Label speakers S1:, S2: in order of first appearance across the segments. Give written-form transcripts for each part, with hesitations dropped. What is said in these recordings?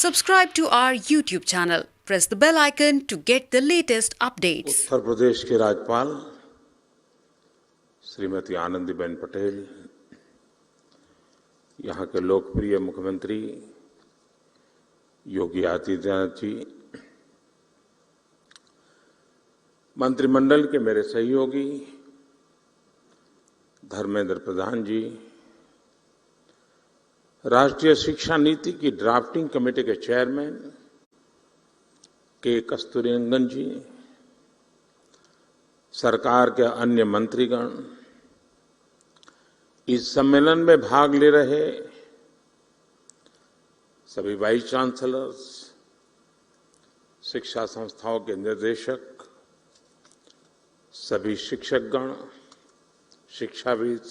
S1: Subscribe to our YouTube channel. Press the bell icon to get the latest updates.
S2: Uttar Pradesh के राज्यपाल श्रीमती आनंदीबेन पटेल, यहाँ के लोकप्रिय मुख्यमंत्री योगी आदित्यनाथ जी, मंत्रिमंडल के मेरे सहयोगी धर्मेंद्र प्रधान जी, राष्ट्रीय शिक्षा नीति की ड्राफ्टिंग कमेटी के चेयरमैन के कस्तूरीरंगन जी, सरकार के अन्य मंत्रीगण, इस सम्मेलन में भाग ले रहे सभी वाइस चांसलर्स, शिक्षा संस्थाओं के निर्देशक, सभी शिक्षकगण, शिक्षाविद,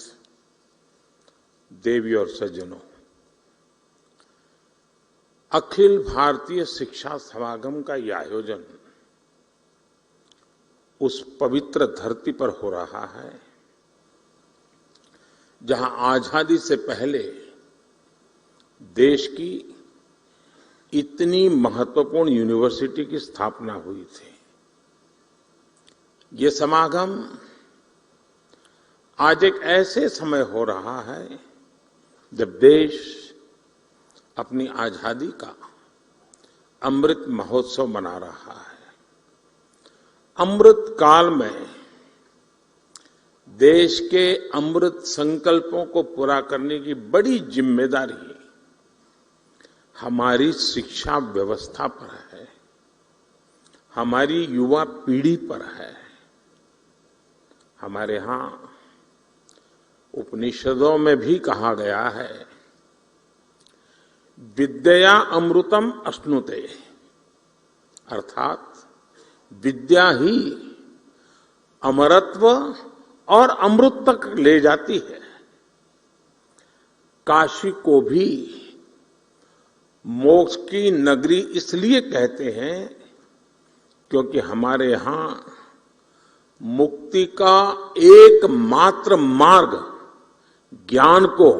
S2: देवी और सज्जनों, अखिल भारतीय शिक्षा समागम का यह आयोजन उस पवित्र धरती पर हो रहा है जहां आजादी से पहले देश की इतनी महत्वपूर्ण यूनिवर्सिटी की स्थापना हुई थी। ये समागम आज एक ऐसे समय हो रहा है जब देश अपनी आजादी का अमृत महोत्सव मना रहा है। अमृत काल में देश के अमृत संकल्पों को पूरा करने की बड़ी जिम्मेदारी हमारी शिक्षा व्यवस्था पर है, हमारी युवा पीढ़ी पर है। हमारे यहां उपनिषदों में भी कहा गया है, विद्या अमृतम अश्नुते, अर्थात विद्या ही अमरत्व और अमृत तक ले जाती है। काशी को भी मोक्ष की नगरी इसलिए कहते हैं क्योंकि हमारे यहां मुक्ति का एकमात्र मार्ग ज्ञान को,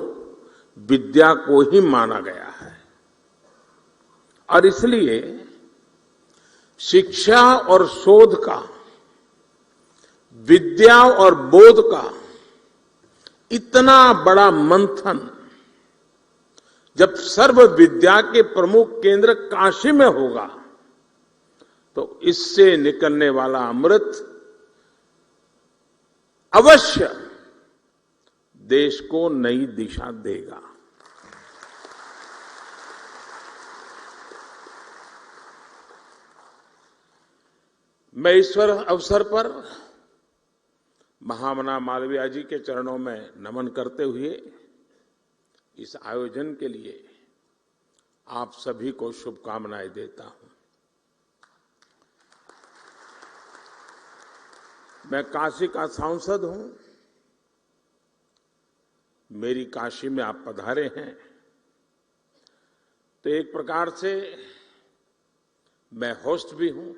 S2: विद्या को ही माना गया है। और इसलिए शिक्षा और शोध का, विद्या और बोध का इतना बड़ा मंथन जब सर्व विद्या के प्रमुख केंद्र काशी में होगा तो इससे निकलने वाला अमृत अवश्य देश को नई दिशा देगा। मैं इस अवसर पर महामना मालवीय जी के चरणों में नमन करते हुए इस आयोजन के लिए आप सभी को शुभकामनाएं देता हूं। मैं काशी का सांसद हूं। मेरी काशी में आप पधारे हैं तो एक प्रकार से मैं होस्ट भी हूं।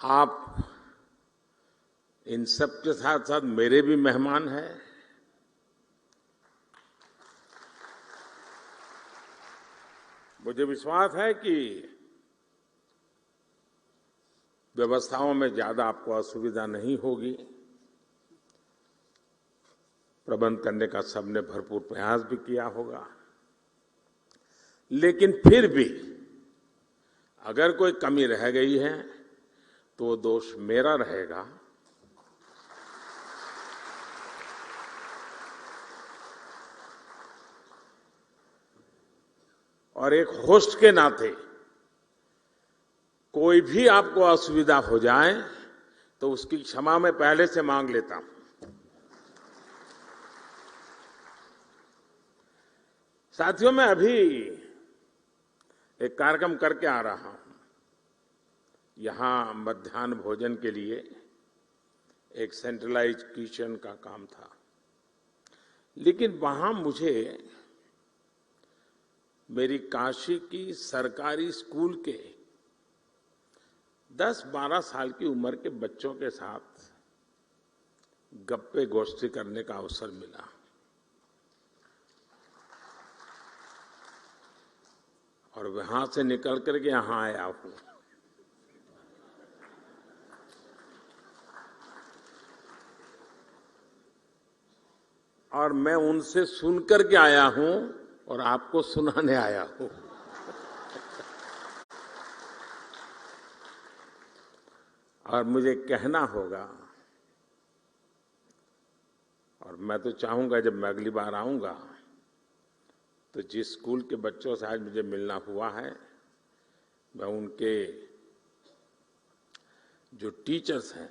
S2: आप इन सब के साथ साथ मेरे भी मेहमान हैं। मुझे विश्वास है कि व्यवस्थाओं में ज्यादा आपको असुविधा नहीं होगी। प्रबंध करने का सबने भरपूर प्रयास भी किया होगा, लेकिन फिर भी अगर कोई कमी रह गई है तो वो दोष मेरा रहेगा। और एक होस्ट के नाते कोई भी आपको असुविधा हो जाए तो उसकी क्षमा मैं पहले से मांग लेता हूं। साथियों, मैं अभी एक कार्यक्रम करके आ रहा हूं। यहां मध्याह्न भोजन के लिए एक सेंट्रलाइज्ड किचन का काम था, लेकिन वहां मुझे मेरी काशी की सरकारी स्कूल के 10-12 साल की उम्र के बच्चों के साथ गप्पे गोष्ठी करने का अवसर मिला। और वहां से निकल करके यहां आया हूं। और मैं उनसे सुनकर के आया हूं और आपको सुनाने आया हूं। और मुझे कहना होगा, और मैं तो चाहूंगा जब मैं अगली बार आऊंगा तो जिस स्कूल के बच्चों से आज मुझे मिलना हुआ है, मैं उनके जो टीचर्स हैं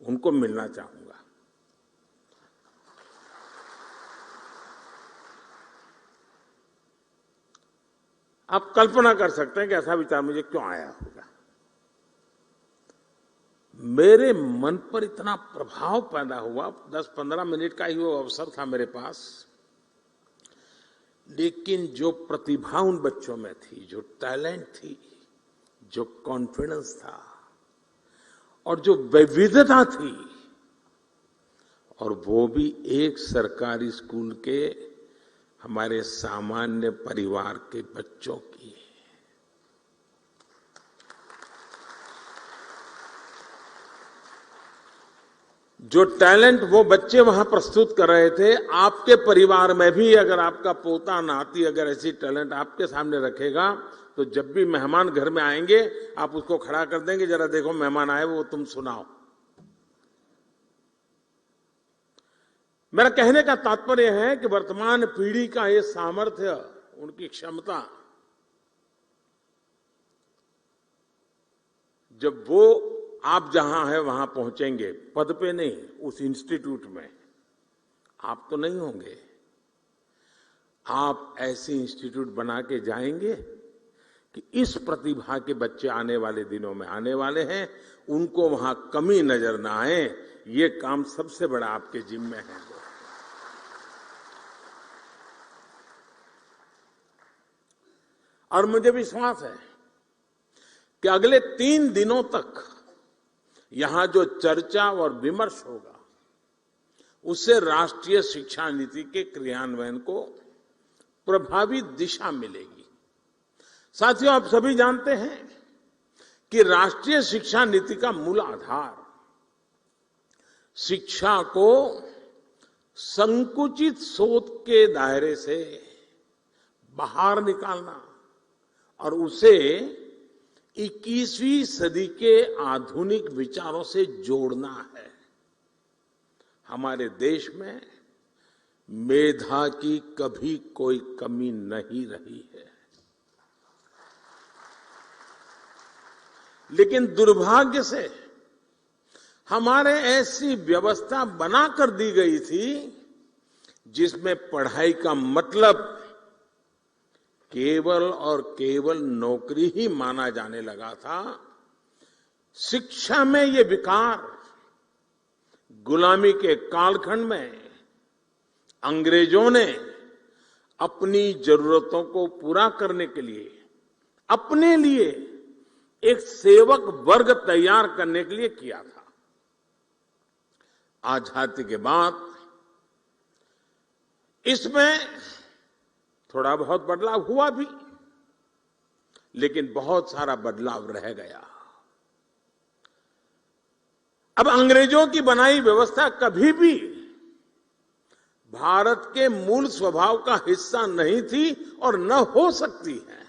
S2: उनको मिलना चाहूंगा। आप कल्पना कर सकते हैं कि ऐसा विचार मुझे क्यों आया होगा। मेरे मन पर इतना प्रभाव पैदा हुआ, 10-15 मिनट का ही वो अवसर था मेरे पास, लेकिन जो प्रतिभा उन बच्चों में थी, जो टैलेंट थी, जो कॉन्फिडेंस था और जो विविधता थी, और वो भी एक सरकारी स्कूल के हमारे सामान्य परिवार के बच्चों की। जो टैलेंट वो बच्चे वहां प्रस्तुत कर रहे थे, आपके परिवार में भी अगर आपका पोता नाती अगर ऐसी टैलेंट आपके सामने रखेगा, तो जब भी मेहमान घर में आएंगे आप उसको खड़ा कर देंगे, जरा देखो मेहमान आए वो तुम सुनाओ। मेरा कहने का तात्पर्य है कि वर्तमान पीढ़ी का ये सामर्थ्य, उनकी क्षमता, जब वो आप जहां है वहां पहुंचेंगे, पद पे नहीं, उस इंस्टीट्यूट में, आप तो नहीं होंगे, आप ऐसे इंस्टीट्यूट बना के जाएंगे कि इस प्रतिभा के बच्चे आने वाले दिनों में आने वाले हैं, उनको वहां कमी नजर ना आए। ये काम सबसे बड़ा आपके जिम्मे है। और मुझे विश्वास है कि अगले 3 दिनों तक यहां जो चर्चा और विमर्श होगा, उससे राष्ट्रीय शिक्षा नीति के क्रियान्वयन को प्रभावी दिशा मिलेगी। साथियों, आप सभी जानते हैं कि राष्ट्रीय शिक्षा नीति का मूल आधार शिक्षा को संकुचित सोच के दायरे से बाहर निकालना और उसे 21वीं सदी के आधुनिक विचारों से जोड़ना है। हमारे देश में मेधा की कभी कोई कमी नहीं रही है, लेकिन दुर्भाग्य से हमारे ऐसी व्यवस्था बनाकर दी गई थी जिसमें पढ़ाई का मतलब केवल और केवल नौकरी ही माना जाने लगा था। शिक्षा में ये विकार गुलामी के कालखंड में अंग्रेजों ने अपनी जरूरतों को पूरा करने के लिए अपने लिए एक सेवक वर्ग तैयार करने के लिए किया था। आजादी के बाद इसमें थोड़ा बहुत बदलाव हुआ भी, लेकिन बहुत सारा बदलाव रह गया। अब अंग्रेजों की बनाई व्यवस्था कभी भी भारत के मूल स्वभाव का हिस्सा नहीं थी और न हो सकती है।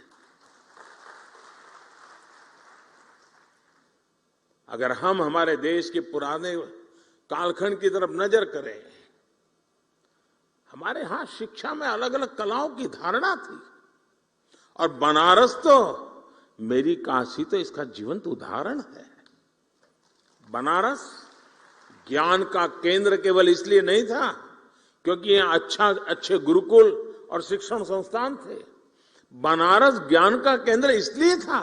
S2: अगर हम हमारे देश के पुराने कालखंड की तरफ नजर करें, हमारे यहां शिक्षा में अलग अलग कलाओं की धारणा थी, और बनारस तो, मेरी काशी तो इसका जीवंत उदाहरण है। बनारस ज्ञान का केंद्र केवल इसलिए नहीं था क्योंकि यहाँ अच्छे गुरुकुल और शिक्षण संस्थान थे। बनारस ज्ञान का केंद्र इसलिए था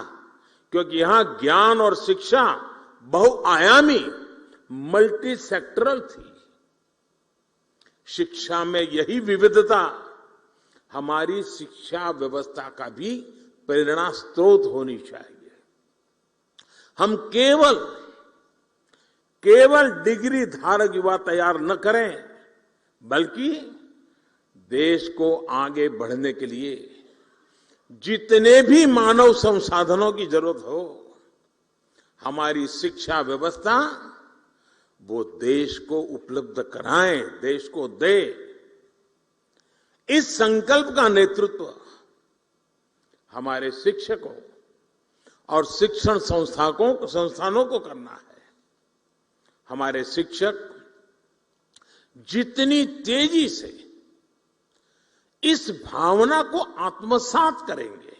S2: क्योंकि यहां ज्ञान और शिक्षा बहुआयामी, मल्टी सेक्टरल थी। शिक्षा में यही विविधता हमारी शिक्षा व्यवस्था का भी प्रेरणा स्रोत होनी चाहिए। हम केवल डिग्री धारक युवा तैयार न करें, बल्कि देश को आगे बढ़ने के लिए जितने भी मानव संसाधनों की जरूरत हो, हमारी शिक्षा व्यवस्था वो देश को उपलब्ध कराए, देश को दे। इस संकल्प का नेतृत्व हमारे शिक्षकों और शिक्षण संस्थानों को करना है। हमारे शिक्षक जितनी तेजी से इस भावना को आत्मसात करेंगे,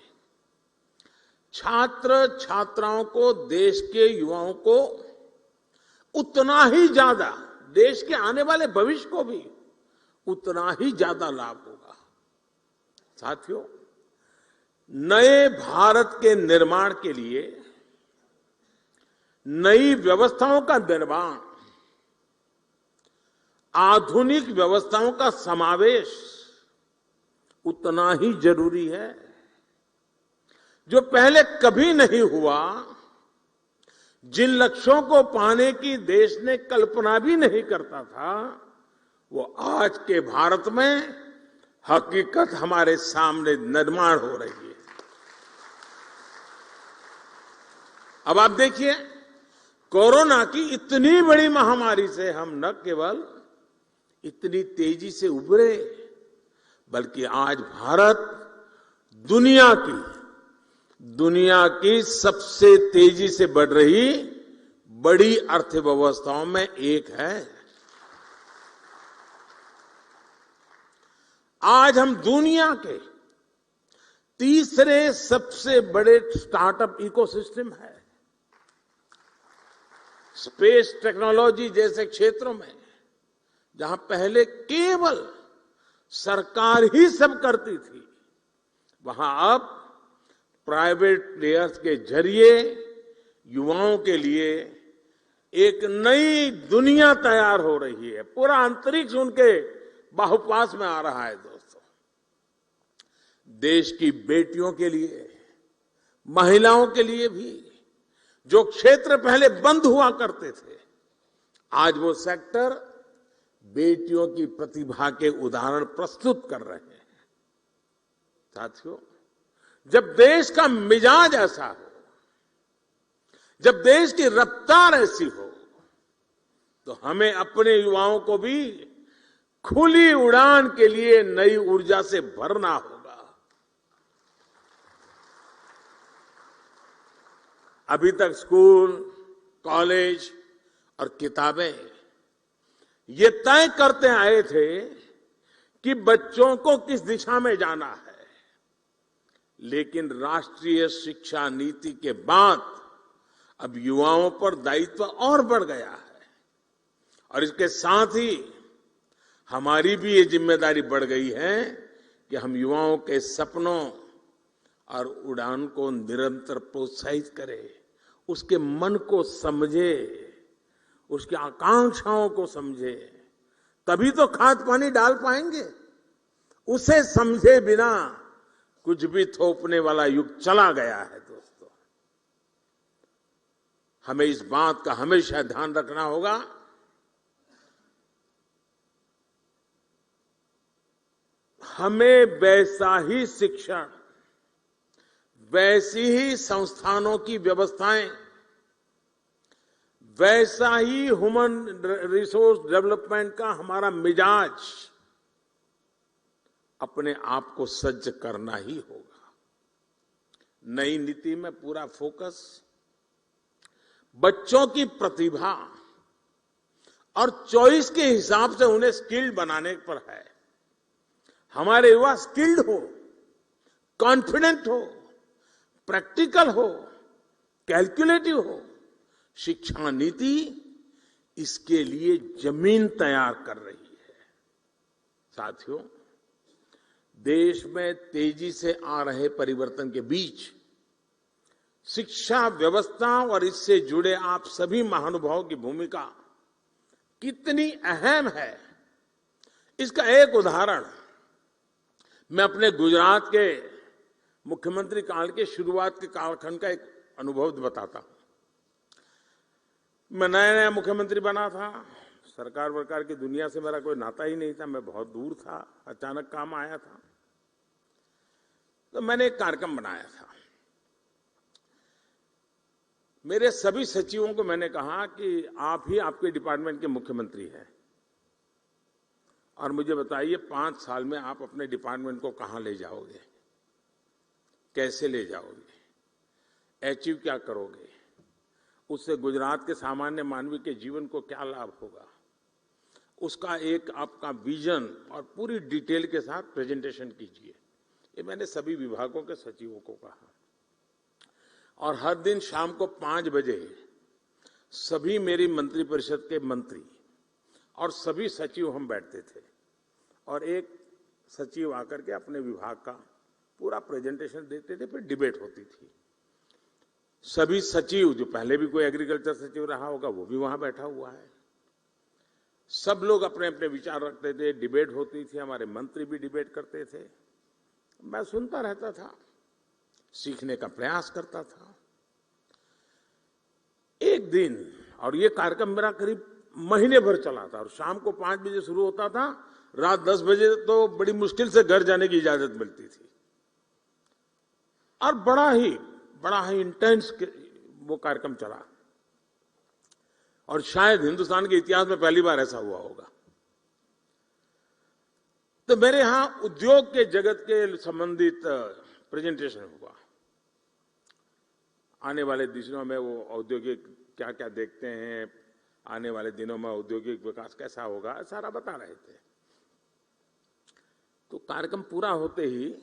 S2: छात्र छात्राओं को, देश के युवाओं को उतना ही ज्यादा, देश के आने वाले भविष्य को भी उतना ही ज्यादा लाभ होगा। साथियों, नए भारत के निर्माण के लिए नई व्यवस्थाओं का निर्माण, आधुनिक व्यवस्थाओं का समावेश उतना ही जरूरी है। जो पहले कभी नहीं हुआ, जिन लक्ष्यों को पाने की देश ने कल्पना भी नहीं करता था, वो आज के भारत में हकीकत हमारे सामने निर्माण हो रही है। अब आप देखिए, कोरोना की इतनी बड़ी महामारी से हम न केवल इतनी तेजी से उभरे, बल्कि आज भारत दुनिया की सबसे तेजी से बढ़ रही बड़ी अर्थव्यवस्थाओं में एक है। आज हम दुनिया के तीसरे सबसे बड़े स्टार्टअप इकोसिस्टम है। स्पेस टेक्नोलॉजी जैसे क्षेत्रों में, जहां पहले केवल सरकार ही सब करती थी, वहां अब प्राइवेट प्लेयर्स के जरिए युवाओं के लिए एक नई दुनिया तैयार हो रही है। पूरा अंतरिक्ष उनके बाहुपास में आ रहा है। दोस्तों, देश की बेटियों के लिए, महिलाओं के लिए भी जो क्षेत्र पहले बंद हुआ करते थे, आज वो सेक्टर बेटियों की प्रतिभा के उदाहरण प्रस्तुत कर रहे हैं। साथियों, जब देश का मिजाज ऐसा हो, जब देश की रफ्तार ऐसी हो, तो हमें अपने युवाओं को भी खुली उड़ान के लिए नई ऊर्जा से भरना होगा। अभी तक स्कूल, कॉलेज और किताबें ये तय करते आए थे कि बच्चों को किस दिशा में जाना है, लेकिन राष्ट्रीय शिक्षा नीति के बाद अब युवाओं पर दायित्व और बढ़ गया है, और इसके साथ ही हमारी भी ये जिम्मेदारी बढ़ गई है कि हम युवाओं के सपनों और उड़ान को निरंतर प्रोत्साहित करें, उसके मन को समझे, उसकी आकांक्षाओं को समझे, तभी तो खाद पानी डाल पाएंगे। उसे समझे बिना कुछ भी थोपने वाला युग चला गया है। दोस्तों, हमें इस बात का हमेशा ध्यान रखना होगा, हमें वैसा ही शिक्षण, वैसी ही संस्थानों की व्यवस्थाएं, वैसा ही ह्यूमन रिसोर्स डेवलपमेंट का हमारा मिजाज अपने आप को सज्ज करना ही होगा। नई नीति में पूरा फोकस बच्चों की प्रतिभा और चॉइस के हिसाब से उन्हें स्किल्ड बनाने पर है। हमारे युवा स्किल्ड हो, कॉन्फिडेंट हो, प्रैक्टिकल हो, कैलकुलेटिव हो। शिक्षा नीति इसके लिए जमीन तैयार कर रही है। साथियों, देश में तेजी से आ रहे परिवर्तन के बीच शिक्षा व्यवस्था और इससे जुड़े आप सभी महानुभावों की भूमिका कितनी अहम है, इसका एक उदाहरण मैं अपने गुजरात के मुख्यमंत्री काल के शुरुआत के कालखंड का एक अनुभव बताता हूं। मैं नया नया मुख्यमंत्री बना था, सरकार वरकार की दुनिया से मेरा कोई नाता ही नहीं था, मैं बहुत दूर था, अचानक काम आया था, तो मैंने एक कार्यक्रम बनाया था। मेरे सभी सचिवों को मैंने कहा कि आप ही आपके डिपार्टमेंट के मुख्यमंत्री हैं और मुझे बताइए 5 साल में आप अपने डिपार्टमेंट को कहां ले जाओगे, कैसे ले जाओगे, अचीव क्या करोगे, उससे गुजरात के सामान्य मानवी के जीवन को क्या लाभ होगा, उसका एक आपका विजन और पूरी डिटेल के साथ प्रेजेंटेशन कीजिए। ये मैंने सभी विभागों के सचिवों को कहा और हर दिन शाम को 5 बजे सभी मेरी मंत्रिपरिषद के मंत्री और सभी सचिव हम बैठते थे और एक सचिव आकर के अपने विभाग का पूरा प्रेजेंटेशन देते थे, फिर डिबेट होती थी। सभी सचिव, जो पहले भी कोई एग्रीकल्चर सचिव रहा होगा वो भी वहां बैठा हुआ है, सब लोग अपने अपने विचार रखते थे, डिबेट होती थी, हमारे मंत्री भी डिबेट करते थे। मैं सुनता रहता था, सीखने का प्रयास करता था। एक दिन, और ये कार्यक्रम मेरा करीब महीने भर चला था और शाम को 5 बजे शुरू होता था, रात 10 बजे तो बड़ी मुश्किल से घर जाने की इजाजत मिलती थी और बड़ा ही इंटेंस वो कार्यक्रम चला और शायद हिंदुस्तान के इतिहास में पहली बार ऐसा हुआ होगा। तो मेरे यहां उद्योग के जगत के संबंधित प्रेजेंटेशन हुआ। आने वाले दिनों में वो औद्योगिक क्या क्या देखते हैं, आने वाले दिनों में औद्योगिक विकास कैसा होगा, सारा बता रहे थे। तो कार्यक्रम पूरा होते ही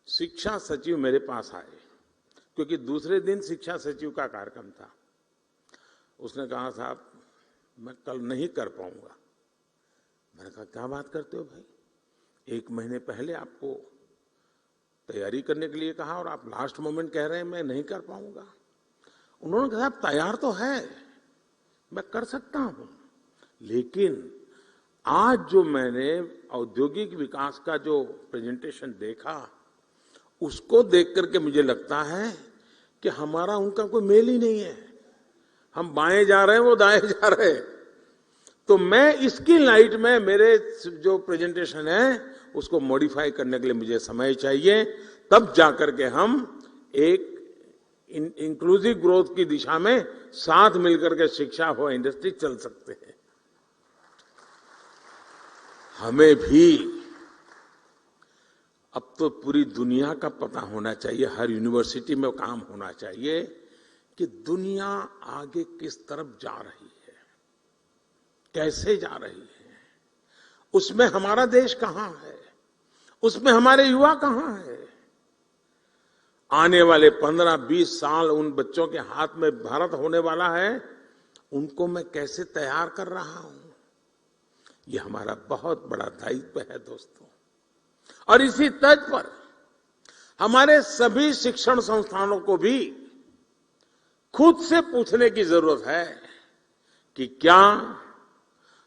S2: शिक्षा सचिव मेरे पास आए, क्योंकि दूसरे दिन शिक्षा सचिव का कार्यक्रम था। उसने कहा, साहब मैं कल नहीं कर पाऊंगा। मैंने कहा, क्या बात करते हो भाई, 1 महीने पहले आपको तैयारी करने के लिए कहा और आप लास्ट मोमेंट कह रहे हैं मैं नहीं कर पाऊंगा। उन्होंने कहा, तैयार तो है, मैं कर सकता हूं, लेकिन आज जो मैंने औद्योगिक विकास का जो प्रेजेंटेशन देखा, उसको देख करके मुझे लगता है कि हमारा उनका कोई मेल ही नहीं है। हम बाएं जा रहे हैं, वो दाएं जा रहे हैं। तो मैं इसकी लाइट में मेरे जो प्रेजेंटेशन है उसको मॉडिफाई करने के लिए मुझे समय चाहिए, तब जाकर के हम एक इंक्लूसिव ग्रोथ की दिशा में साथ मिलकर के शिक्षा हो, इंडस्ट्री चल सकते हैं। हमें भी अब तो पूरी दुनिया का पता होना चाहिए, हर यूनिवर्सिटी में काम होना चाहिए कि दुनिया आगे किस तरफ जा रही है, कैसे जा रही है, उसमें हमारा देश कहां है, उसमें हमारे युवा कहां है। आने वाले 15-20 साल उन बच्चों के हाथ में भारत होने वाला है, उनको मैं कैसे तैयार कर रहा हूं, ये हमारा बहुत बड़ा दायित्व है दोस्तों। और इसी तर्ज पर हमारे सभी शिक्षण संस्थानों को भी खुद से पूछने की जरूरत है कि क्या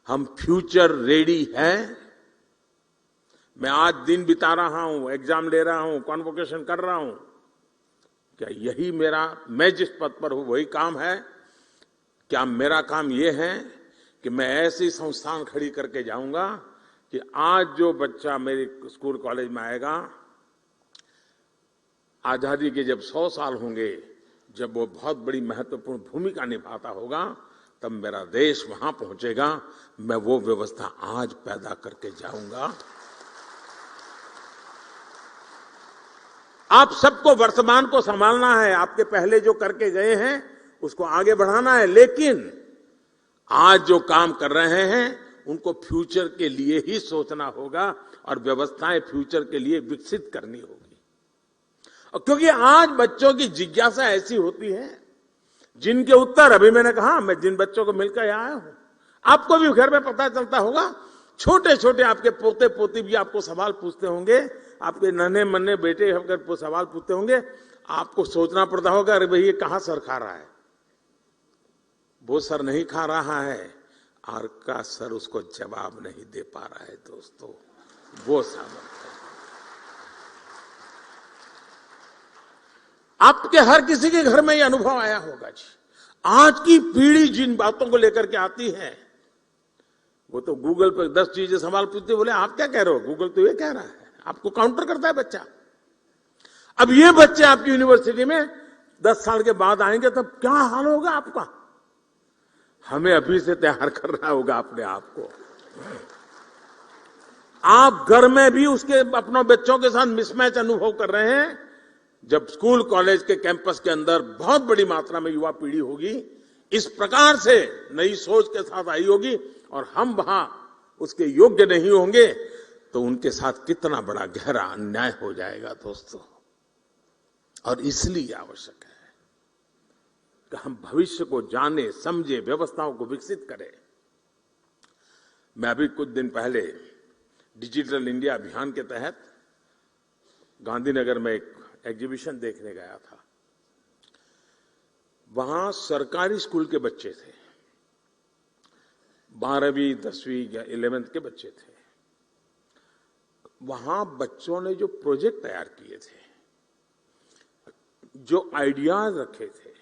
S2: हम फ्यूचर रेडी हैं। मैं आज दिन बिता रहा हूं, एग्जाम ले रहा हूं, कॉन्वोकेशन कर रहा हूं, क्या यही मैं जिस पद पर हूं वही काम है? क्या मेरा काम यह है कि मैं ऐसी संस्थान खड़ी करके जाऊंगा कि आज जो बच्चा मेरे स्कूल कॉलेज में आएगा, आजादी के जब 100 साल होंगे, जब वो बहुत बड़ी महत्वपूर्ण भूमिका निभाता होगा, तब मेरा देश वहां पहुंचेगा। मैं वो व्यवस्था आज पैदा करके जाऊंगा। आप सबको वर्तमान को संभालना है, आपके पहले जो करके गए हैं उसको आगे बढ़ाना है, लेकिन आज जो काम कर रहे हैं उनको फ्यूचर के लिए ही सोचना होगा और व्यवस्थाएं फ्यूचर के लिए विकसित करनी होगी। और क्योंकि आज बच्चों की जिज्ञासा ऐसी होती है जिनके उत्तर, अभी मैंने कहा, मैं जिन बच्चों को मिलकर आया हूं, आपको भी घर में पता चलता होगा, छोटे छोटे आपके पोते पोती भी आपको सवाल पूछते होंगे, आपके नन्हे मन्ने बेटे अगर सवाल पूछते होंगे, आपको सोचना पड़ता होगा, अरे भाई ये कहां सर खा रहा है। वो सर नहीं खा रहा है, और का सर उसको जवाब नहीं दे पा रहा है दोस्तों, वो सबक है। आपके हर किसी के घर में ये अनुभव आया होगा जी। आज की पीढ़ी जिन बातों को लेकर के आती है, वो तो गूगल पर 10 चीजें सवाल पूछते, बोले आप क्या कह रहे हो, गूगल तो ये कह रहा है, आपको काउंटर करता है बच्चा। अब ये बच्चे आपकी यूनिवर्सिटी में 10 साल के बाद आएंगे, तब क्या हाल होगा आपका। हमें अभी से तैयार करना होगा अपने आप को। आप घर में भी उसके अपने बच्चों के साथ मिसमैच अनुभव कर रहे हैं। जब स्कूल कॉलेज के कैंपस के अंदर बहुत बड़ी मात्रा में युवा पीढ़ी होगी, इस प्रकार से नई सोच के साथ आई होगी, और हम वहां उसके योग्य नहीं होंगे, तो उनके साथ कितना बड़ा गहरा अन्याय हो जाएगा दोस्तों। और इसलिए आवश्यक है कि हम भविष्य को जाने, समझे, व्यवस्थाओं को विकसित करें। मैं अभी कुछ दिन पहले डिजिटल इंडिया अभियान के तहत गांधीनगर में एक एग्जीबिशन देखने गया था। वहां सरकारी स्कूल के बच्चे थे, 12वीं 10वीं या 11th के बच्चे थे। वहां बच्चों ने जो प्रोजेक्ट तैयार किए थे, जो आइडियाज रखे थे,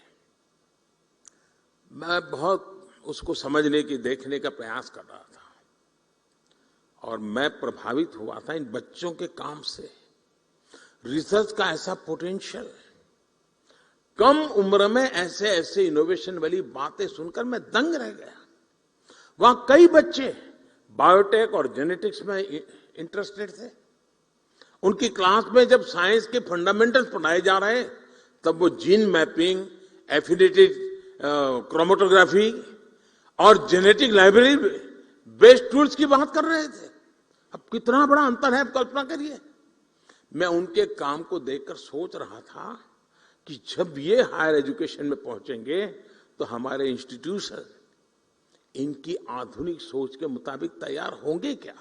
S2: मैं बहुत उसको समझने की, देखने का प्रयास कर रहा था, और मैं प्रभावित हुआ था इन बच्चों के काम से। रिसर्च का ऐसा पोटेंशियल, कम उम्र में ऐसे ऐसे इनोवेशन वाली बातें सुनकर मैं दंग रह गया। वहां कई बच्चे बायोटेक और जेनेटिक्स में इंटरेस्टेड थे। उनकी क्लास में जब साइंस के फंडामेंटल्स पढ़ाए जा रहे हैं, तब वो जीन मैपिंग, एफिनिटी क्रोमेटोग्राफी और जेनेटिक लाइब्रेरी बेस्ड टूल्स की बात कर रहे थे। अब कितना बड़ा अंतर है, आप कल्पना करिए। मैं उनके काम को देखकर सोच रहा था कि जब ये हायर एजुकेशन में पहुंचेंगे, तो हमारे इंस्टीट्यूशन इनकी आधुनिक सोच के मुताबिक तैयार होंगे क्या।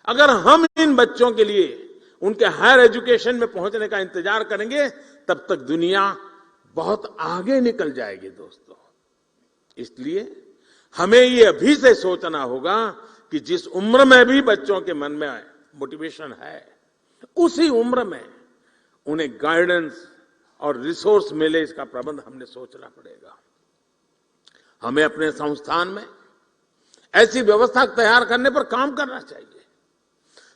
S2: अगर हम इन बच्चों के लिए उनके हायर एजुकेशन में पहुंचने का इंतजार करेंगे, तब तक दुनिया बहुत आगे निकल जाएगी दोस्तों। इसलिए हमें ये अभी से सोचना होगा कि जिस उम्र में भी बच्चों के मन में मोटिवेशन है, उसी उम्र में उन्हें गाइडेंस और रिसोर्स मिले, इसका प्रबंध हमने सोचना पड़ेगा। हमें अपने संस्थान में ऐसी व्यवस्था तैयार करने पर काम करना चाहिए।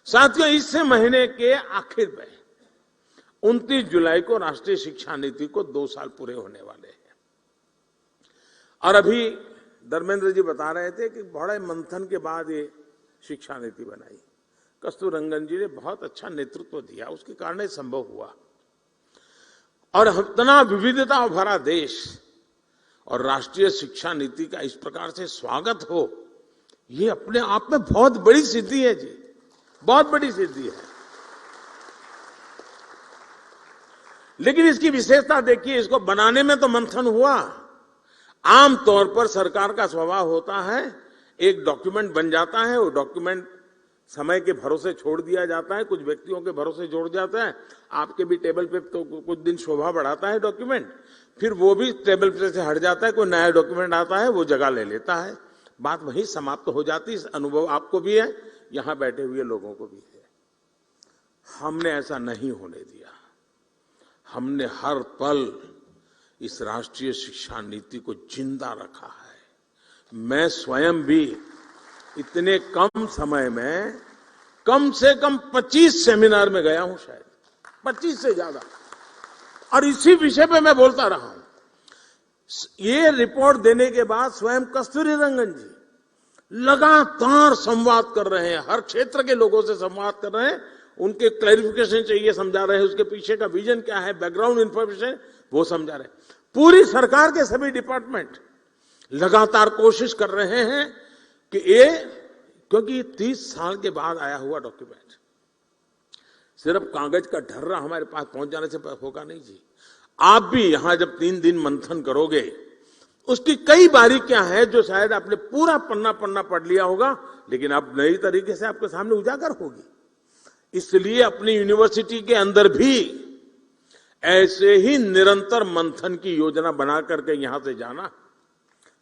S2: साथियों, इस महीने के आखिर में 29 जुलाई को राष्ट्रीय शिक्षा नीति को 2 साल पूरे होने वाले हैं। और अभी धर्मेंद्र जी बता रहे थे कि बड़े मंथन के बाद ये शिक्षा नीति बनाई। कस्तूररंगन जी ने बहुत अच्छा नेतृत्व दिया, उसके कारण ये संभव हुआ। और इतना विविधता भरा देश और राष्ट्रीय शिक्षा नीति का इस प्रकार से स्वागत हो, ये अपने आप में बहुत बड़ी सिद्धि है जी, बहुत बड़ी सिद्धि है। लेकिन इसकी विशेषता देखिए, इसको बनाने में तो मंथन हुआ। आमतौर पर सरकार का स्वभाव होता है, एक डॉक्यूमेंट बन जाता है, वो डॉक्यूमेंट समय के भरोसे छोड़ दिया जाता है, कुछ व्यक्तियों के भरोसे जोड़ जाता है। आपके भी टेबल पे तो कुछ दिन शोभा बढ़ाता है डॉक्यूमेंट, फिर वो भी टेबल पे से हट जाता है, कोई नया डॉक्यूमेंट आता है, वो जगह ले लेता है, बात वहीं समाप्त हो जाती है। अनुभव आपको भी है, यहां बैठे हुए लोगों को भी है। हमने ऐसा नहीं होने दिया। हमने हर पल इस राष्ट्रीय शिक्षा नीति को जिंदा रखा है। मैं स्वयं भी इतने कम समय में कम से कम 25 सेमिनार में गया हूं, शायद 25 से ज्यादा, और इसी विषय पे मैं बोलता रहा हूं। ये रिपोर्ट देने के बाद स्वयं कस्तूररंगन जी लगातार संवाद कर रहे हैं, हर क्षेत्र के लोगों से संवाद कर रहे हैं, उनके क्लैरिफिकेशन चाहिए समझा रहे हैं, उसके पीछे का विजन क्या है, बैकग्राउंड इंफॉर्मेशन वो समझा रहे हैं। पूरी सरकार के सभी डिपार्टमेंट लगातार कोशिश कर रहे हैं कि ये, क्योंकि 30 साल के बाद आया हुआ डॉक्यूमेंट सिर्फ कागज का ढर्रा हमारे पास पहुंच जाने से होगा नहीं जी। आप भी यहां जब 3 दिन मंथन करोगे, उसकी कई बारीकियां हैं जो शायद आपने पूरा पन्ना पढ़ लिया होगा, लेकिन अब नई तरीके से आपके सामने उजागर होगी। इसलिए अपनी यूनिवर्सिटी के अंदर भी ऐसे ही निरंतर मंथन की योजना बना करके यहां से जाना।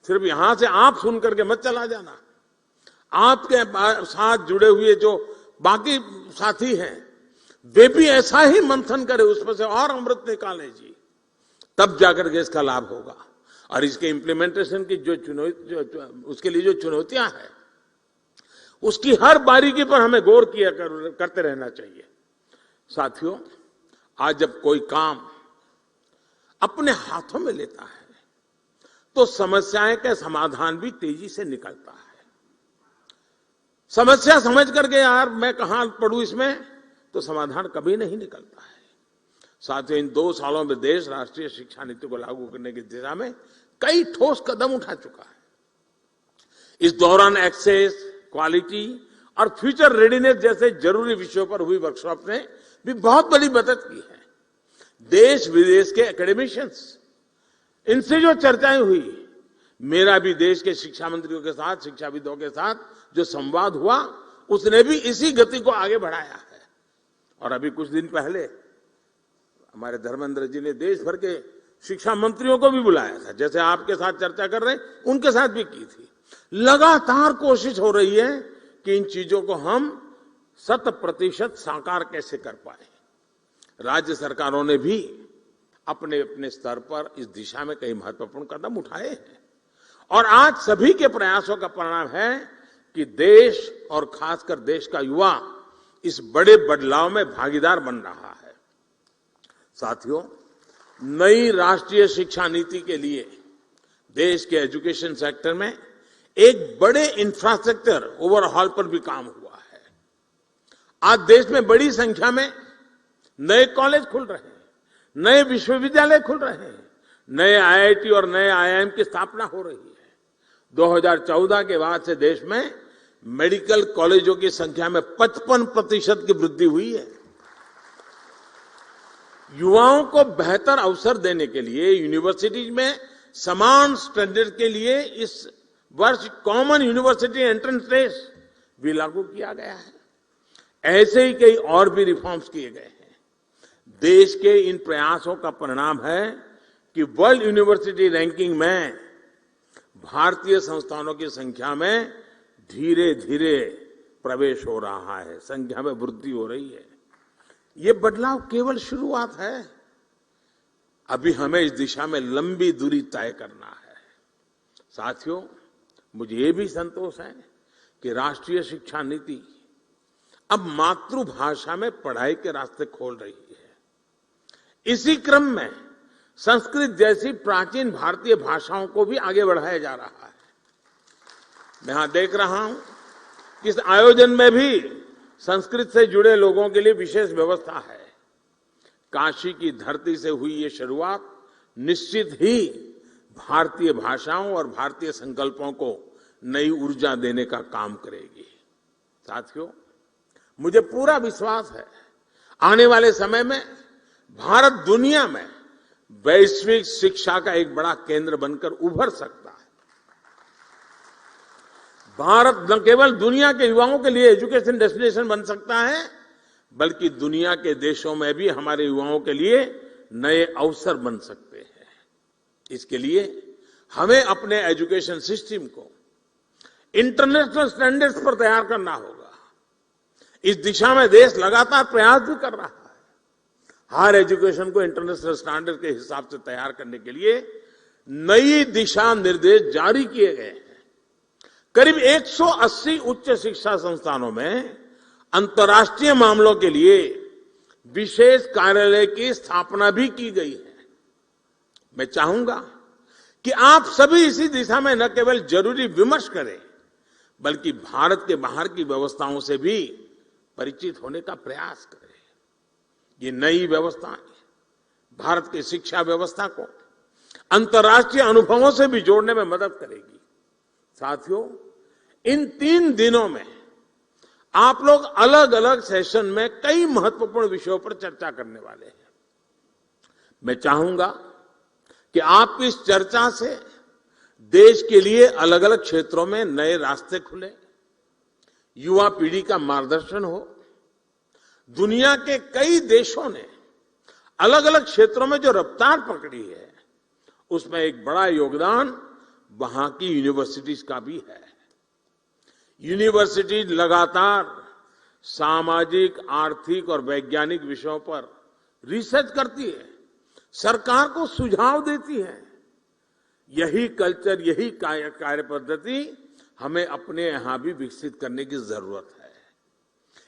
S2: सिर्फ यहां से आप सुन करके मत चला जाना, आपके साथ जुड़े हुए जो बाकी साथी हैं वे भी ऐसा ही मंथन करें, उसमें से और अमृत निकालें जी, तब जाकर के इसका लाभ होगा। और इसके इम्प्लीमेंटेशन की उसके लिए जो चुनौतियां हैं, उसकी हर बारीकी पर हमें गौर करते रहना चाहिए। साथियों, आज जब कोई काम अपने हाथों में लेता है तो समस्याएं का समाधान भी तेजी से निकलता है। समस्या समझ करके यार मैं कहां पढ़ूं इसमें, तो समाधान कभी नहीं निकलता है। साथियों, इन 2 सालों में देश राष्ट्रीय शिक्षा नीति को लागू करने की दिशा में कई ठोस कदम उठा चुका है। इस दौरान एक्सेस, क्वालिटी और फ्यूचर रेडीनेस जैसे जरूरी विषयों पर हुई वर्कशॉप ने भी बहुत बड़ी मदद की है। देश विदेश के एकेडमिशियंस, इनसे जो चर्चाएं हुई, मेरा भी देश के शिक्षा मंत्रियों के साथ, शिक्षाविदों के साथ जो संवाद हुआ, उसने भी इसी गति को आगे बढ़ाया है। और अभी कुछ दिन पहले हमारे धर्मेंद्र जी ने देश भर के शिक्षा मंत्रियों को भी बुलाया था, जैसे आपके साथ चर्चा कर रहे हैं, उनके साथ भी की थी। लगातार कोशिश हो रही है कि इन चीजों को हम 100% साकार कैसे कर पाए। राज्य सरकारों ने भी अपने अपने स्तर पर इस दिशा में कई महत्वपूर्ण कदम उठाए हैं और आज सभी के प्रयासों का परिणाम है कि देश और खासकर देश का युवा इस बड़े बदलाव में भागीदार बन रहा है। साथियों, नई राष्ट्रीय शिक्षा नीति के लिए देश के एजुकेशन सेक्टर में एक बड़े इंफ्रास्ट्रक्चर ओवरहॉल पर भी काम हुआ है। आज देश में बड़ी संख्या में नए कॉलेज खुल रहे हैं, नए विश्वविद्यालय खुल रहे हैं, नए आईआईटी और नए आईआईएम की स्थापना हो रही है। 2014 के बाद से देश में मेडिकल कॉलेजों की संख्या में 55% की वृद्धि हुई है। युवाओं को बेहतर अवसर देने के लिए यूनिवर्सिटीज में समान स्टैंडर्ड के लिए इस वर्ष कॉमन यूनिवर्सिटी एंट्रेंस टेस्ट भी लागू किया गया है। ऐसे ही कई और भी रिफॉर्म्स किए गए हैं। देश के इन प्रयासों का परिणाम है कि वर्ल्ड यूनिवर्सिटी रैंकिंग में भारतीय संस्थानों की संख्या में धीरे धीरे प्रवेश हो रहा है, संख्या में वृद्धि हो रही है। ये बदलाव केवल शुरुआत है, अभी हमें इस दिशा में लंबी दूरी तय करना है। साथियों, मुझे ये भी संतोष है कि राष्ट्रीय शिक्षा नीति अब मातृभाषा में पढ़ाई के रास्ते खोल रही है। इसी क्रम में संस्कृत जैसी प्राचीन भारतीय भाषाओं को भी आगे बढ़ाया जा रहा है। मैं यहां देख रहा हूं कि इस आयोजन में भी संस्कृत से जुड़े लोगों के लिए विशेष व्यवस्था है। काशी की धरती से हुई ये शुरुआत निश्चित ही भारतीय भाषाओं और भारतीय संकल्पों को नई ऊर्जा देने का काम करेगी। साथियों, मुझे पूरा विश्वास है आने वाले समय में भारत दुनिया में वैश्विक शिक्षा का एक बड़ा केंद्र बनकर उभर सकता है। भारत न केवल दुनिया के युवाओं के लिए एजुकेशन डेस्टिनेशन बन सकता है, बल्कि दुनिया के देशों में भी हमारे युवाओं के लिए नए अवसर बन सकते हैं। इसके लिए हमें अपने एजुकेशन सिस्टम को इंटरनेशनल स्टैंडर्ड्स पर तैयार करना होगा। इस दिशा में देश लगातार प्रयास भी कर रहा है। हायर एजुकेशन को इंटरनेशनल स्टैंडर्ड के हिसाब से तैयार करने के लिए नई दिशा निर्देश जारी किए गए हैं। करीब 180 उच्च शिक्षा संस्थानों में अंतर्राष्ट्रीय मामलों के लिए विशेष कार्यालय की स्थापना भी की गई है। मैं चाहूंगा कि आप सभी इसी दिशा में न केवल जरूरी विमर्श करें, बल्कि भारत के बाहर की व्यवस्थाओं से भी परिचित होने का प्रयास करें। ये नई व्यवस्थाएं भारत की शिक्षा व्यवस्था को अंतर्राष्ट्रीय अनुभवों से भी जोड़ने में मदद करेगी। साथियों, इन 3 दिनों में आप लोग अलग अलग सेशन में कई महत्वपूर्ण विषयों पर चर्चा करने वाले हैं। मैं चाहूंगा कि आपकी इस चर्चा से देश के लिए अलग अलग क्षेत्रों में नए रास्ते खुले, युवा पीढ़ी का मार्गदर्शन हो। दुनिया के कई देशों ने अलग अलग क्षेत्रों में जो रफ्तार पकड़ी है, उसमें एक बड़ा योगदान वहां की यूनिवर्सिटीज का भी है। यूनिवर्सिटीज लगातार सामाजिक, आर्थिक और वैज्ञानिक विषयों पर रिसर्च करती है, सरकार को सुझाव देती है। यही कल्चर, यही कार्य पद्धति हमें अपने यहां भी विकसित करने की जरूरत है।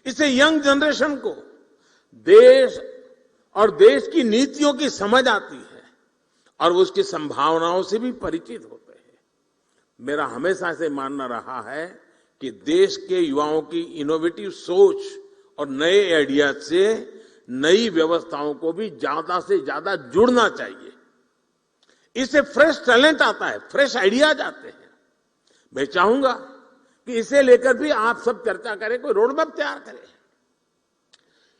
S2: इससे यंग जनरेशन को देश और देश की नीतियों की समझ आती है और वो उसकी संभावनाओं से भी परिचित होते हैं। मेरा हमेशा से मानना रहा है कि देश के युवाओं की इनोवेटिव सोच और नए आइडिया से नई व्यवस्थाओं को भी ज्यादा से ज्यादा जुड़ना चाहिए। इससे फ्रेश टैलेंट आता है, फ्रेश आइडियाज आते हैं। मैं चाहूंगा कि इसे लेकर भी आप सब चर्चा करें, कोई रोड मैप तैयार करें।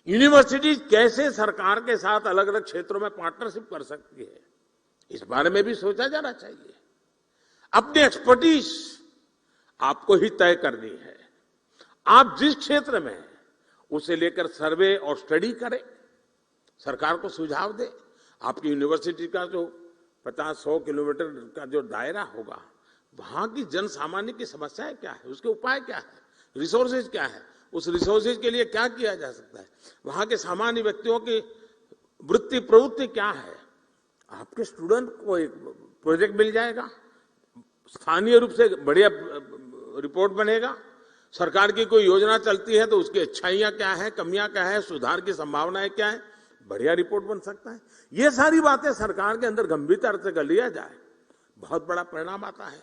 S2: यूनिवर्सिटी कैसे सरकार के साथ अलग अलग क्षेत्रों में पार्टनरशिप कर सकती है, इस बारे में भी सोचा जाना चाहिए। अपनी एक्सपर्टीज आपको ही तय करनी है। आप जिस क्षेत्र में हैं उसे लेकर सर्वे और स्टडी करें, सरकार को सुझाव दे। आपकी यूनिवर्सिटी का जो 50-100 किलोमीटर का जो दायरा होगा, वहां की जन सामान्य की समस्याएं क्या है, उसके उपाय क्या है, रिसोर्सेज क्या है, उस रिसोर्सेज के लिए क्या किया जा सकता है, वहां के सामान्य व्यक्तियों की वृत्ति प्रवृत्ति क्या है। आपके स्टूडेंट को एक प्रोजेक्ट मिल जाएगा, स्थानीय रूप से बढ़िया रिपोर्ट बनेगा। सरकार की कोई योजना चलती है तो उसकी अच्छाइयां क्या है, कमियां क्या है, सुधार की संभावनाएं क्या है, बढ़िया रिपोर्ट बन सकता है। ये सारी बातें सरकार के अंदर गंभीरता से कर लिया जाए, बहुत बड़ा परिणाम आता है।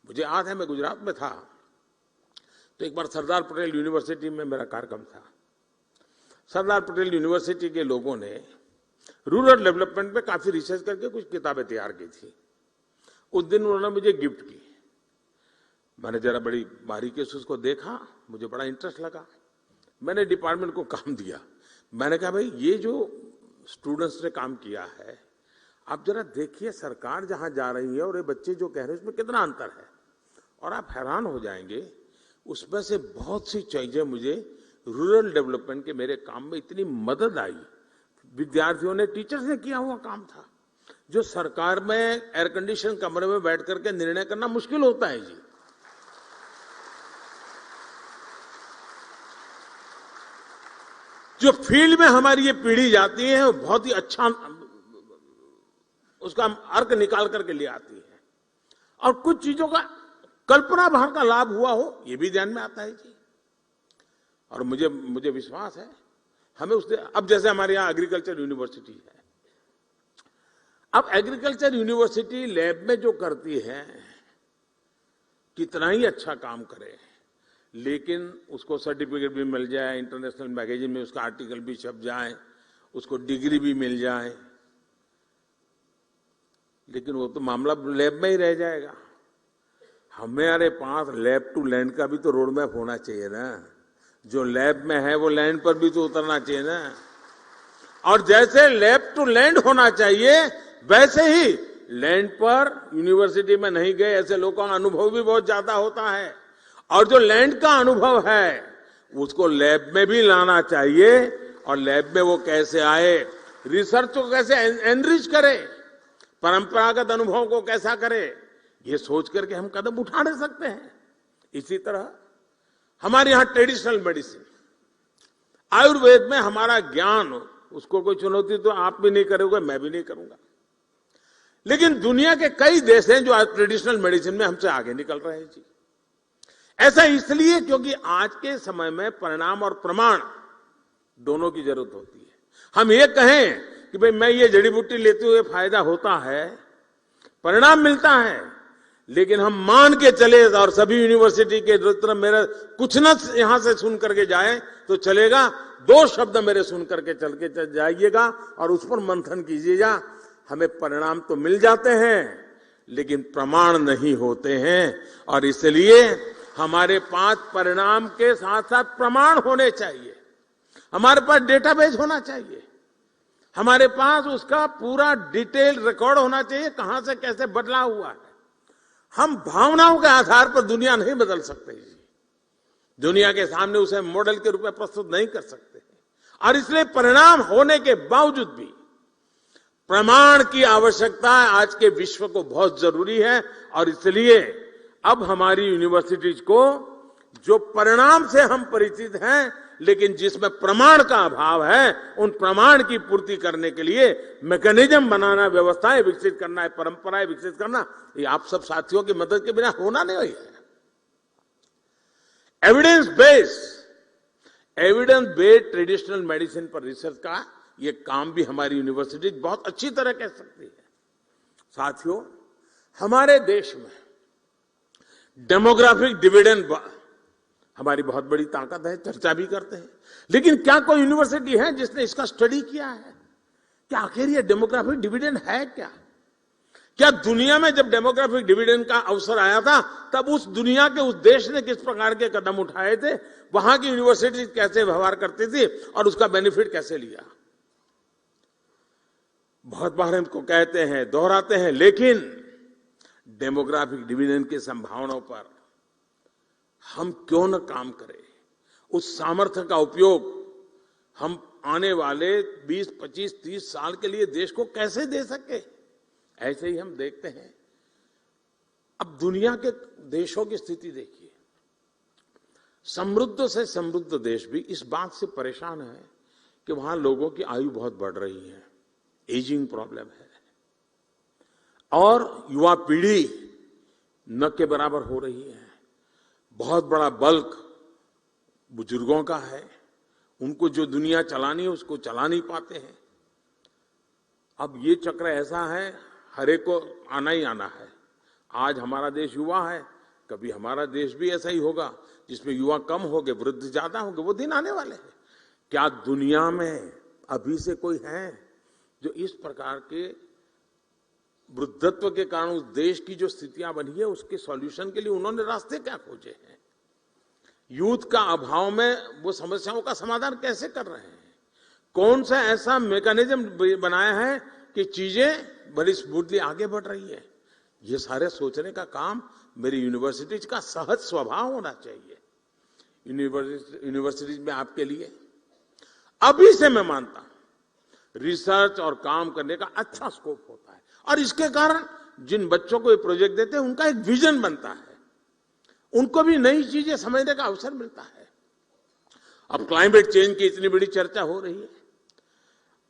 S2: मुझे याद है, मैं गुजरात में था तो एक बार सरदार पटेल यूनिवर्सिटी में मेरा कार्यक्रम था। सरदार पटेल यूनिवर्सिटी के लोगों ने रूरल डेवलपमेंट पे काफी रिसर्च करके कुछ किताबें तैयार की थी। उस दिन उन्होंने मुझे गिफ्ट की। मैंने जरा बड़ी बारीकी से उसको देखा, मुझे बड़ा इंटरेस्ट लगा। मैंने डिपार्टमेंट को काम दिया। मैंने कहा, भाई ये जो स्टूडेंट्स ने काम किया है, आप जरा देखिए सरकार जहां जा रही है और ये बच्चे जो कह रहे हैं उसमें कितना अंतर है। और आप हैरान हो जाएंगे, उसमें से बहुत सी चीजें मुझे रूरल डेवलपमेंट के मेरे काम में इतनी मदद आई। विद्यार्थियों ने, टीचर्स ने किया हुआ काम था, जो सरकार में एयर कंडीशन कमरे में बैठ करके निर्णय करना मुश्किल होता है जी। जो फील्ड में हमारी ये पीढ़ी जाती है वो बहुत ही अच्छा उसका अर्क निकाल करके ले आती है, और कुछ चीजों का कल्पना भार का लाभ हुआ हो ये भी ध्यान में आता है जी। और मुझे विश्वास है हमें उससे, अब जैसे हमारे यहाँ एग्रीकल्चर यूनिवर्सिटी है, अब एग्रीकल्चर यूनिवर्सिटी लैब में जो करती है कितना ही अच्छा काम करे, लेकिन उसको सर्टिफिकेट भी मिल जाए, इंटरनेशनल मैगजीन में उसका आर्टिकल भी छप जाए, उसको डिग्री भी मिल जाए, लेकिन वो तो मामला लैब में ही रह जाएगा। हमारे पास लैब टू लैंड का भी तो रोड मैप होना चाहिए ना। जो लैब में है वो लैंड पर भी तो उतरना चाहिए ना। और जैसे लैब टू लैंड होना चाहिए, वैसे ही लैंड पर यूनिवर्सिटी में नहीं गए ऐसे लोगों का अनुभव भी बहुत ज्यादा होता है। और जो लैंड का अनुभव है उसको लैब में भी लाना चाहिए। और लैब में वो कैसे आए, रिसर्च को कैसे एनरिच करे, परंपरागत अनुभव को कैसा करे, ये सोच करके हम कदम उठा नहीं सकते हैं। इसी तरह हमारे यहां ट्रेडिशनल मेडिसिन, आयुर्वेद में हमारा ज्ञान, उसको कोई चुनौती तो आप भी नहीं करोगे, मैं भी नहीं करूंगा। लेकिन दुनिया के कई देश हैं जो आज ट्रेडिशनल मेडिसिन में हमसे आगे निकल रहे हैं जी। ऐसा इसलिए क्योंकि आज के समय में परिणाम और प्रमाण दोनों की जरूरत होती है। हम ये कहें कि भाई मैं ये जड़ी बूटी लेते हुए फायदा होता है, परिणाम मिलता है, लेकिन हम मान के चले और सभी यूनिवर्सिटी के तरफ मेरा कुछ न यहां से सुन करके जाए तो चलेगा, 2 शब्द मेरे सुन करके चल जाइएगा और उस पर मंथन कीजिएगा। हमें परिणाम तो मिल जाते हैं लेकिन प्रमाण नहीं होते हैं, और इसलिए हमारे पास परिणाम के साथ साथ प्रमाण होने चाहिए। हमारे पास डेटाबेस होना चाहिए, हमारे पास उसका पूरा डिटेल रिकॉर्ड होना चाहिए, कहां से कैसे बदला हुआ है। हम भावनाओं के आधार पर दुनिया नहीं बदल सकते जी। दुनिया के सामने उसे मॉडल के रूप में प्रस्तुत नहीं कर सकते। और इसलिए परिणाम होने के बावजूद भी प्रमाण की आवश्यकता आज के विश्व को बहुत जरूरी है। और इसलिए अब हमारी यूनिवर्सिटीज को जो परिणाम से हम परिचित हैं, लेकिन जिसमें प्रमाण का अभाव है, उन प्रमाण की पूर्ति करने के लिए मैकेनिज्म बनाना, व्यवस्थाएं विकसित करना है, परंपराएं विकसित करना, ये आप सब साथियों की मदद के बिना होना नहीं है। एविडेंस बेस्ड ट्रेडिशनल मेडिसिन पर रिसर्च का ये काम भी हमारी यूनिवर्सिटी बहुत अच्छी तरह कर सकती है। साथियों, हमारे देश में डेमोग्राफिक डिविडेंड हमारी बहुत बड़ी ताकत है, चर्चा भी करते हैं, लेकिन क्या कोई यूनिवर्सिटी है जिसने इसका स्टडी किया है कि आखिर ये डेमोग्राफिक डिविडेंड है क्या दुनिया में जब डेमोग्राफिक डिविडेंड का अवसर आया था, तब उस दुनिया के उस देश ने किस प्रकार के कदम उठाए थे, वहां की यूनिवर्सिटी कैसे व्यवहार करती थी और उसका बेनिफिट कैसे लिया। बहुत बार हमको कहते हैं, दोहराते हैं, लेकिन डेमोग्राफिक डिविडेंड की संभावनाओं पर हम क्यों न काम करें। उस सामर्थ्य का उपयोग हम आने वाले 20, 25, 30 साल के लिए देश को कैसे दे सके। ऐसे ही हम देखते हैं, अब दुनिया के देशों की स्थिति देखिए। समृद्ध से समृद्ध देश भी इस बात से परेशान है कि वहां लोगों की आयु बहुत बढ़ रही है, एजिंग प्रॉब्लम है, और युवा पीढ़ी न के बराबर हो रही है। बहुत बड़ा बल्क बुजुर्गों का है, उनको जो दुनिया चलानी है उसको चला नहीं पाते हैं। अब ये चक्र ऐसा है, हर एक को आना ही आना है। आज हमारा देश युवा है, कभी हमारा देश भी ऐसा ही होगा जिसमें युवा कम होंगे, वृद्ध ज्यादा होंगे। वो दिन आने वाले हैं। क्या दुनिया में अभी से कोई है जो इस प्रकार के वृद्धत्व के कारण उस देश की जो स्थितियां बनी है उसके सॉल्यूशन के लिए उन्होंने रास्ते क्या खोजे हैं? यूथ का अभाव में वो समस्याओं का समाधान कैसे कर रहे हैं? कौन सा ऐसा मैकेनिज्म बनाया है कि चीजें बड़ी स्मूथली आगे बढ़ रही है? ये सारे सोचने का काम मेरी यूनिवर्सिटीज का सहज स्वभाव होना चाहिए। यूनिवर्सिटीज में आपके लिए अभी से मैं मानता हूं रिसर्च और काम करने का अच्छा स्कोप होता है, और इसके कारण जिन बच्चों को ये प्रोजेक्ट देते हैं उनका एक विजन बनता है, उनको भी नई चीजें समझने का अवसर मिलता है। अब क्लाइमेट चेंज की इतनी बड़ी चर्चा हो रही है,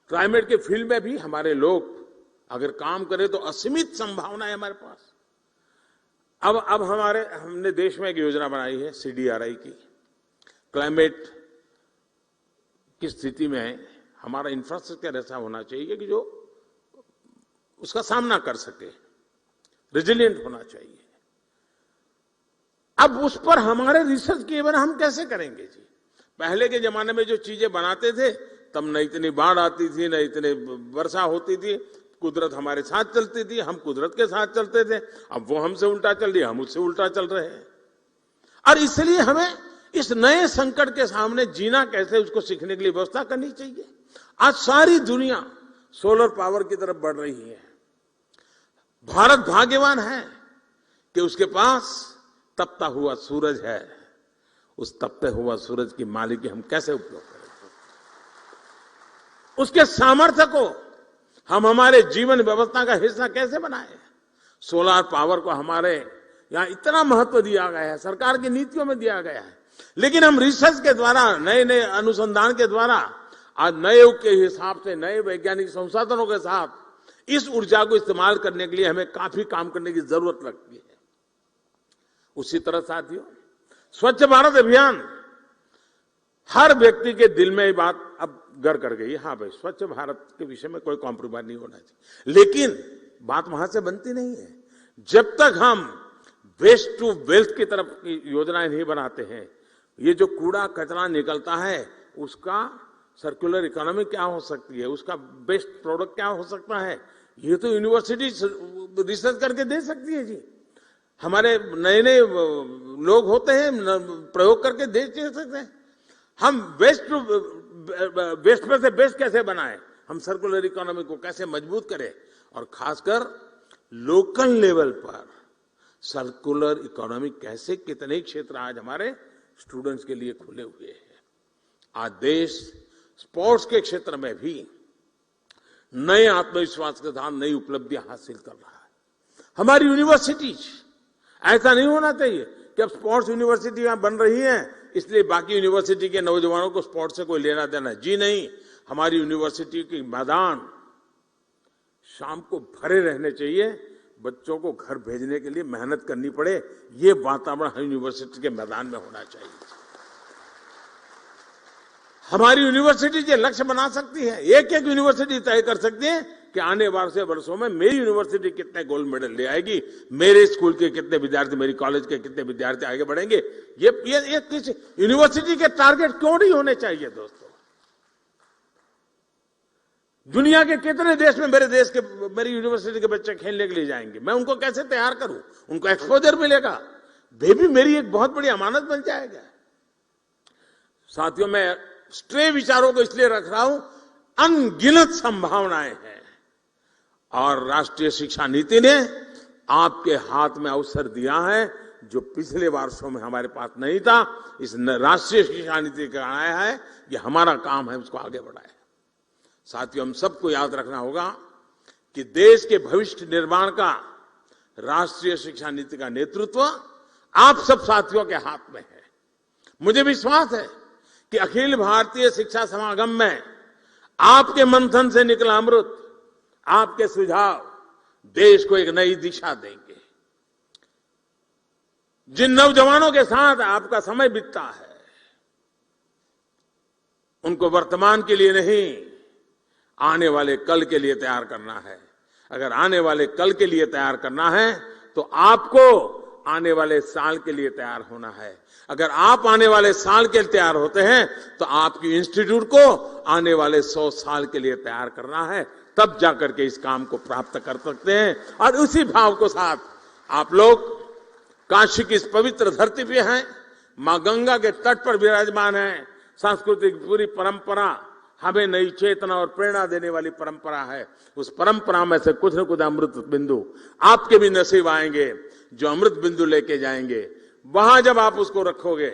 S2: क्लाइमेट के फील्ड में भी हमारे लोग अगर काम करें तो असीमित संभावना है हमारे पास। अब हमने देश में एक योजना बनाई है CDRI की। क्लाइमेट की स्थिति में हमारा इंफ्रास्ट्रक्चर ऐसा होना चाहिए कि जो उसका सामना कर सके, रेजिलिएंट होना चाहिए। अब उस पर हमारे रिसर्च किए बिना हम कैसे करेंगे जी? पहले के जमाने में जो चीजें बनाते थे तब न इतनी बाढ़ आती थी, न इतने वर्षा होती थी, कुदरत हमारे साथ चलती थी, हम कुदरत के साथ चलते थे। अब वो हमसे उल्टा चल रही है, हम उससे उल्टा चल रहे हैं। और इसलिए हमें इस नए संकट के सामने जीना कैसे, उसको सीखने के लिए व्यवस्था करनी चाहिए। आज सारी दुनिया सोलर पावर की तरफ बढ़ रही है। भारत भाग्यवान है कि उसके पास तपता हुआ सूरज है। उस तपते हुआ सूरज की मालिकी हम कैसे उपयोग करें? उसके सामर्थ्य को हम हमारे जीवन व्यवस्था का हिस्सा कैसे बनाएं? सोलर पावर को हमारे यहां इतना महत्व दिया गया है, सरकार की नीतियों में दिया गया है, लेकिन हम रिसर्च के द्वारा, नए नए अनुसंधान के द्वारा, आज नए युग के हिसाब से नए वैज्ञानिक संसाधनों के साथ इस ऊर्जा को इस्तेमाल करने के लिए हमें काफी काम करने की जरूरत लगती है। उसी तरह साथियों, स्वच्छ भारत अभियान, हर व्यक्ति के दिल में ये बात अब घर कर गई है, हाँ भाई स्वच्छ भारत के विषय में कोई कॉम्प्रोमाइज नहीं होना चाहिए। लेकिन बात वहां से बनती नहीं है जब तक हम वेस्ट टू वेल्थ की तरफ की योजनाएं नहीं बनाते हैं। ये जो कूड़ा कचरा निकलता है उसका सर्कुलर इकोनॉमी क्या हो सकती है, उसका बेस्ट प्रोडक्ट क्या हो सकता है, ये तो यूनिवर्सिटी रिसर्च करके दे सकती है जी। हमारे नए नए लोग होते हैं, प्रयोग करके दे सकते हैं। हम वेस्ट में से बेस्ट कैसे बनाएं, हम सर्कुलर इकोनॉमी को कैसे मजबूत करें, और खासकर लोकल लेवल पर सर्कुलर इकोनॉमी कैसे, कितने क्षेत्र आज हमारे स्टूडेंट्स के लिए खुले हुए हैं। आज देश स्पोर्ट्स के क्षेत्र में भी नए आत्मविश्वास के साथ नई उपलब्धियां हासिल कर रहा है। हमारी यूनिवर्सिटीज, ऐसा नहीं होना चाहिए कि अब स्पोर्ट्स यूनिवर्सिटी यहां बन रही है इसलिए बाकी यूनिवर्सिटी के नौजवानों को स्पोर्ट्स से कोई लेना देना जी नहीं। हमारी यूनिवर्सिटी के मैदान शाम को भरे रहने चाहिए, बच्चों को घर भेजने के लिए मेहनत करनी पड़े, ये वातावरण हर यूनिवर्सिटी के मैदान में होना चाहिए। हमारी यूनिवर्सिटी ये लक्ष्य बना सकती है, एक एक यूनिवर्सिटी तय कर सकती है कि आने वाले वर्षों में मेरी यूनिवर्सिटी कितने गोल्ड मेडल ले आएगी, मेरे स्कूल के कितने विद्यार्थी, मेरी कॉलेज के कितने विद्यार्थी आगे बढ़ेंगे। ये किस यूनिवर्सिटी के टारगेट क्यों नहीं होने चाहिए दोस्तों? दुनिया के कितने देश में मेरी यूनिवर्सिटी के बच्चे खेलने के लिए जाएंगे, मैं उनको कैसे तैयार करूं? उनको एक्सपोजर मिलेगा, वे भी मेरी एक बहुत बड़ी अमानत बन जाएगा। साथियों, मैं स्ट्रे विचारों को इसलिए रख रहा हूं, अनगिनत संभावनाएं हैं और राष्ट्रीय शिक्षा नीति ने आपके हाथ में अवसर दिया है जो पिछले वर्षों में हमारे पास नहीं था। इस राष्ट्रीय शिक्षा नीति का आया है, ये हमारा काम है उसको आगे बढ़ाए। साथियों, हम सबको याद रखना होगा कि देश के भविष्य निर्माण का राष्ट्रीय शिक्षा नीति का नेतृत्व आप सब साथियों के हाथ में है। मुझे विश्वास है कि अखिल भारतीय शिक्षा समागम में आपके मंथन से निकला अमृत, आपके सुझाव देश को एक नई दिशा देंगे। जिन नौजवानों के साथ आपका समय बीतता है, उनको वर्तमान के लिए नहीं, आने वाले कल के लिए तैयार करना है। अगर आने वाले कल के लिए तैयार करना है तो आपको आने वाले साल के लिए तैयार होना है। अगर आप आने वाले साल के लिए तैयार होते हैं तो आपकी इंस्टीट्यूट को आने वाले 100 साल के लिए तैयार करना है, तब जाकर के इस काम को प्राप्त कर सकते हैं। और उसी भाव को साथ आप लोग काशी की इस पवित्र धरती पे हैं, मां गंगा के तट पर विराजमान है। सांस्कृतिक पूरी परंपरा हमें नई चेतना और प्रेरणा देने वाली परंपरा है। उस परंपरा में से कुछ न कुछ अमृत बिंदु आपके भी नसीब आएंगे, जो अमृत बिंदु लेके जाएंगे। वहां जब आप उसको रखोगे,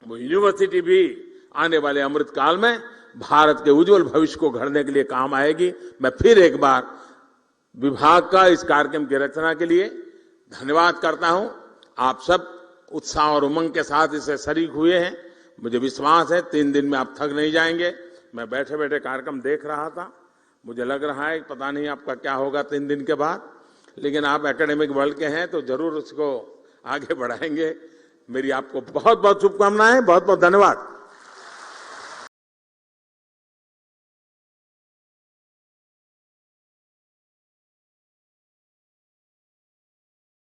S2: वो यूनिवर्सिटी भी आने वाले अमृत काल में भारत के उज्जवल भविष्य को गढ़ने के लिए काम आएगी। मैं फिर एक बार विभाग का इस कार्यक्रम की रचना के लिए धन्यवाद करता हूं। आप सब उत्साह और उमंग के साथ इसे शरीक हुए हैं। मुझे विश्वास है 3 दिन में आप थक नहीं जाएंगे। मैं बैठे बैठे कार्यक्रम देख रहा था, मुझे लग रहा है पता नहीं आपका क्या होगा 3 दिन के बाद, लेकिन आप एकेडमिक वर्ल्ड के हैं तो जरूर उसको आगे बढ़ाएंगे। मेरी आपको बहुत बहुत शुभकामनाएं, बहुत बहुत धन्यवाद।